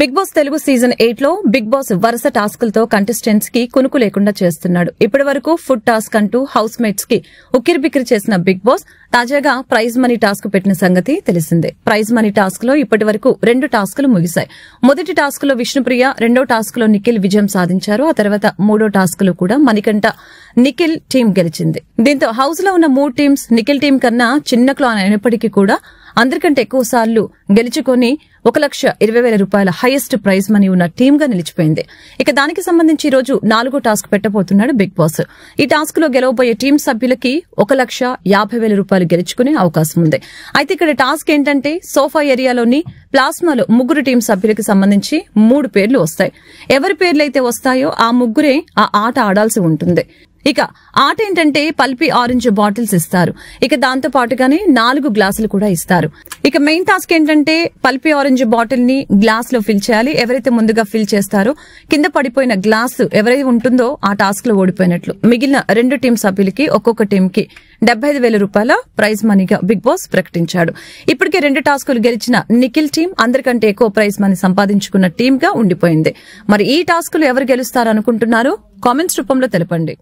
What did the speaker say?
Big boss Telugu season 8 లో big boss వరుస టాస్కులతో contestants కి కునుకు లేకుండా చేస్తున్నాడు. ఇప్పటి వరకు ఫుడ్ టాస్క్ అంటూ హౌస్ మేట్స్ కి ఉక్కిరిబిక్కిరి చేసిన బిగ్ బాస్ తాజాగా ప్రైజ్ మనీ టాస్క్ పెట్టిన సంగతి తెలిసిందే. ప్రైజ్ మనీ టాస్క్ లో ఇప్పటి వరకు 2 టాస్కులు ముగిశాయి. మొదటి టాస్క్ లో విష్ణుప్రియ, రెండో టాస్క్ లో నిఖిల్ విజయం సాధించారు. ఆ తర్వాత మూడో టాస్క్ లో కూడా మణికంఠ, నిఖిల్ టీం గెలిచింది. దీంతో హౌస్ లో ఉన్న 3 టీమ్స్ నిఖిల్ టీం కన్నా చిన్న క్లాన్ అయినప్పటికీ కూడా అందరికంటే ఎక్కువ సార్లు గెలుచుకొని 1,20,000 రూపాయల హైయెస్ట్ ప్రైజ్ మనీ ఉన్న టీమ్ గా నిలిచిపోయింది. ఇక దానికి సంబంధించి ఈ రోజు 4గో టాస్క్ పెట్టబోతున్నాడు బిగ్ బాస్. ఈ టాస్క్ లో గెలవబోయే టీం సభ్యులకి 1,50,000 రూపాయలు గెలుచుకునే అవకాశం ఉంది. అయితే ఇక్కడ టాస్క్ ఏంటంటే సోఫా ఏరియాలోని ప్లాస్మాలో 3 టీం సభ్యులకి సంబంధించి 3 పేర్లు వస్తాయి. ఎవరి పేర్లైతే వస్తాయో ఆ ముగ్గురే ఆ ఆట ఆడాల్సి ఉంటుంది. ఇక ఆట ఏంటంటే పల్పీ ఆరెంజ్ బాటిల్స్ ఇస్తారు. ఇక దాంతో పాటుగానే 4 గ్లాసులు కూడా ఇస్తారు. ఇక మెయిన్ టాస్క్ ఏంటంటే పల్పీ ఆరెంజ్ బాటిల్ ని గ్లాస్ లో ఫిల్ చేయాలి. ఎవరైతే ముందుగా ఫిల్ చేస్తారో కింద పడిపోయిన గ్లాస్ ఎవరైతే ఉంటుందో ఆ టాస్క్ లో ఓడిపోయినట్లు. మిగిలిన 2 టీం సభ్యులకి ఒక్కొక్క టీం కి 75,000 రూపాయల ప్రైజ్ మనీగా బిగ్ బాస్ ప్రకటించాడు. ఇప్పటికే 2 టాస్కులు గెలిచిన నిఖిల్ టీం అందరికంటే ఎక్కువ ప్రైజ్ మనీ సంపాదించుకున్న టీం గా ఉండిపోయింది. మరి ఈ టాస్కులు ఎవరు గెలుస్తారనుకుంటున్నారో కామెంట్స్ రూపంలో తెలపండి.